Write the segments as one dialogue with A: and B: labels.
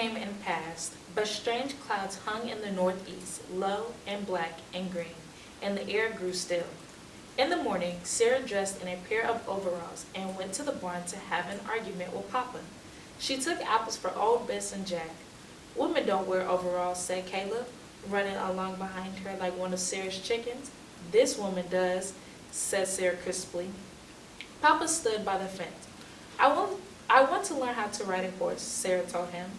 A: came and passed, but strange clouds hung in the northeast, low and black and green, and the air grew still. In the morning, Sarah dressed in a pair of overalls and went to the barn to have an argument with Papa. She took apples for old Bess and Jack. Women don't wear overalls, said Caleb, running along behind her like one of Sarah's chickens. This woman does, said Sarah crisply. Papa stood by the fence. I want to learn how to ride a horse, Sarah told him,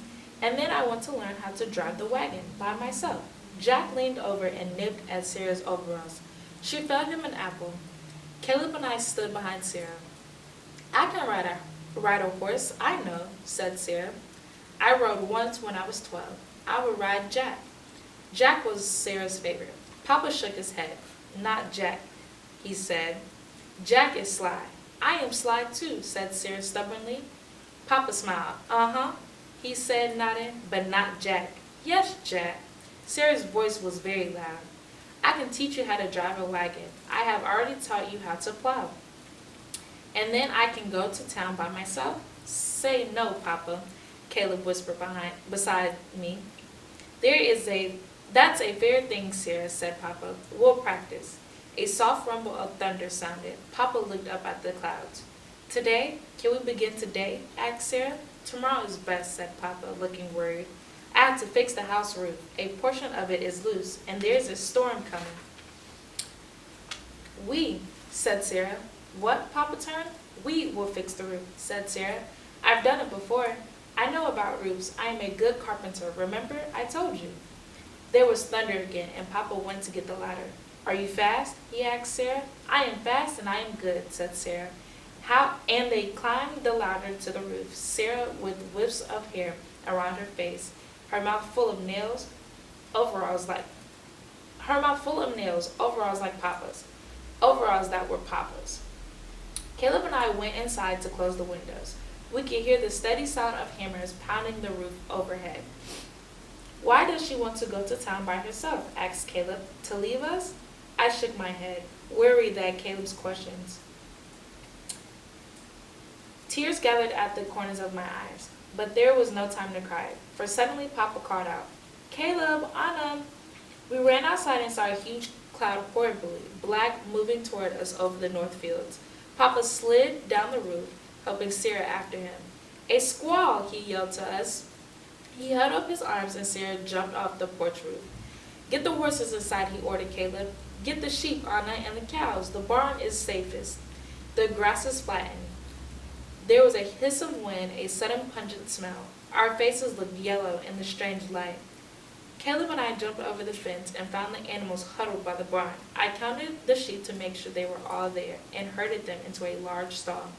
A: and then I want to learn how to drive the wagon by myself. Jack leaned over and nipped at Sarah's overalls. She fed him an apple. Caleb and I stood behind Sarah. I can ride a horse, I know, said Sarah. I rode once when I was 12. I would ride Jack. Jack was Sarah's favorite. Papa shook his head. Not Jack, he said. Jack is sly. I am sly too, said Sarah stubbornly. Papa smiled. Uh-huh, he said, nodding, but not Jack. Yes, Jack. Sarah's voice was very loud. I can teach you how to drive a wagon. I have already taught you how to plow. And then I can go to town by myself? Say no, Papa, Caleb whispered beside me. That's a fair thing, Sarah, said Papa. We'll practice. A soft rumble of thunder sounded. Papa looked up at the clouds. Today? Can we begin today? Asked Sarah. Tomorrow is best, said Papa, looking worried. I have to fix the house roof. A portion of it is loose, and there's a storm coming. We, said Sarah. What, Papa turned? We will fix the roof, said Sarah. I've done it before. I know about roofs. I am a good carpenter. Remember? I told you. There was thunder again, and Papa went to get the ladder. Are you fast? He asked Sarah. I am fast and I am good, said Sarah. How? And they climbed the ladder to the roof, Sarah with wisps of hair around her face, her mouth full of nails, overalls like Papa's, overalls that were Papa's. Caleb and I went inside to close the windows. We could hear the steady sound of hammers pounding the roof overhead. Why does she want to go to town by herself? Asked Caleb. To leave us? I shook my head, worried at Caleb's questions. Tears gathered at the corners of my eyes, but there was no time to cry, for suddenly Papa called out, Caleb, Anna! We ran outside and saw a huge cloud horribly black moving toward us over the north fields. Papa slid down the roof, helping Sarah after him. A squall, he yelled to us. He held up his arms and Sarah jumped off the porch roof. Get the horses inside, he ordered Caleb. Get the sheep, Anna, and the cows. The barn is safest. The grass is flattened. There was a hiss of wind, a sudden pungent smell. Our faces looked yellow in the strange light. Caleb and I jumped over the fence and found the animals huddled by the barn. I counted the sheep to make sure they were all there and herded them into a large stall.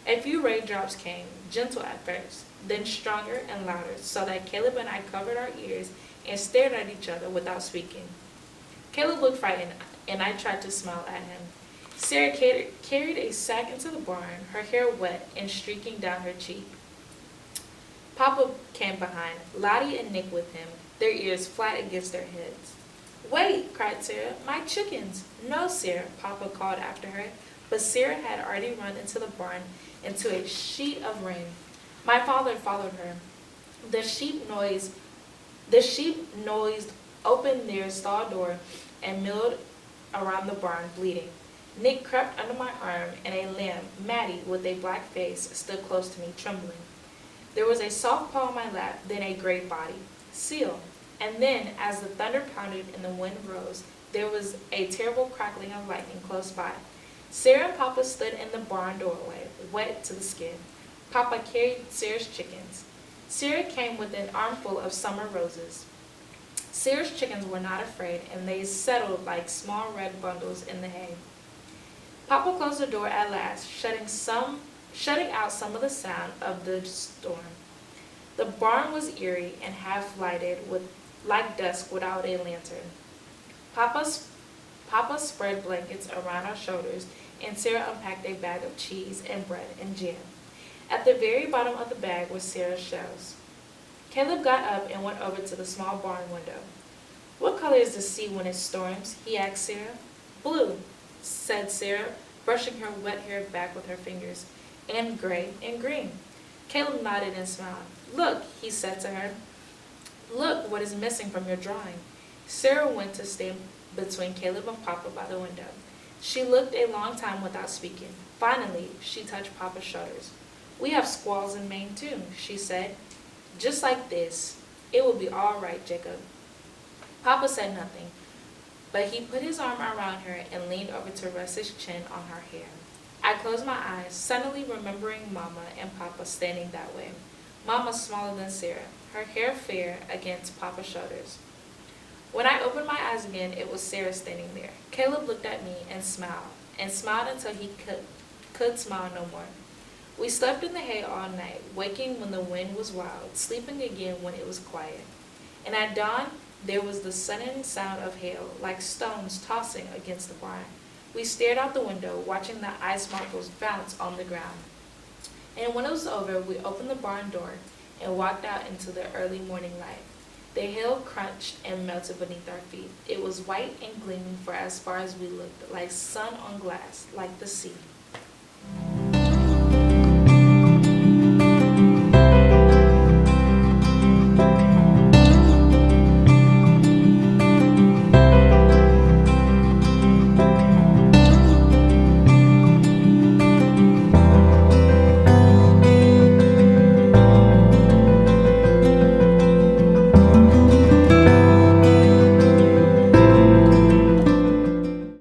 A: A few raindrops came, gentle at first, then stronger and louder, so that Caleb and I covered our ears and stared at each other without speaking. Caleb looked frightened, and I tried to smile at him. Sarah carried a sack into the barn, her hair wet and streaking down her cheek. Papa came behind, Lottie and Nick with him, their ears flat against their heads. Wait, cried Sarah, my chickens. No, Sarah, Papa called after her, but Sarah had already run into the barn into a sheet of rain. My father followed her. The sheep noised, opened their stall door and milled around the barn, bleating. Nick crept under my arm, and a lamb, Maddie, with a black face, stood close to me, trembling. There was a soft paw on my lap, then a gray body. Seal. And then, as the thunder pounded and the wind rose, there was a terrible crackling of lightning close by. Sarah and Papa stood in the barn doorway, wet to the skin. Papa carried Sarah's chickens. Sarah came with an armful of summer roses. Sarah's chickens were not afraid, and they settled like small red bundles in the hay. Papa closed the door at last, shutting out some of the sound of the storm. The barn was eerie and half lighted like dusk without a lantern. Papa spread blankets around our shoulders, and Sarah unpacked a bag of cheese and bread and jam. At the very bottom of the bag were Sarah's shells. Caleb got up and went over to the small barn window. What color is the sea when it storms? He asked Sarah. Blue, said Sarah, brushing her wet hair back with her fingers, and gray and green. Caleb nodded and smiled. Look, he said to her, Look what is missing from your drawing. Sarah went to stand between Caleb and Papa by the window. She looked a long time without speaking. Finally, she touched Papa's shoulders. We have squalls in Maine too, she said. Just like this. It will be all right, Jacob. Papa said nothing, but he put his arm around her and leaned over to rest his chin on her hair. I closed my eyes, suddenly remembering Mama and Papa standing that way. Mama smaller than Sarah, her hair fair against Papa's shoulders. When I opened my eyes again, it was Sarah standing there. Caleb looked at me and smiled until he could smile no more. We slept in the hay all night, waking when the wind was wild, sleeping again when it was quiet. And at dawn, there was the sudden sound of hail, like stones tossing against the barn. We stared out the window, watching the ice marbles bounce on the ground. And when it was over, we opened the barn door and walked out into the early morning light. The hail crunched and melted beneath our feet. It was white and gleaming for as far as we looked, like sun on glass, like the sea.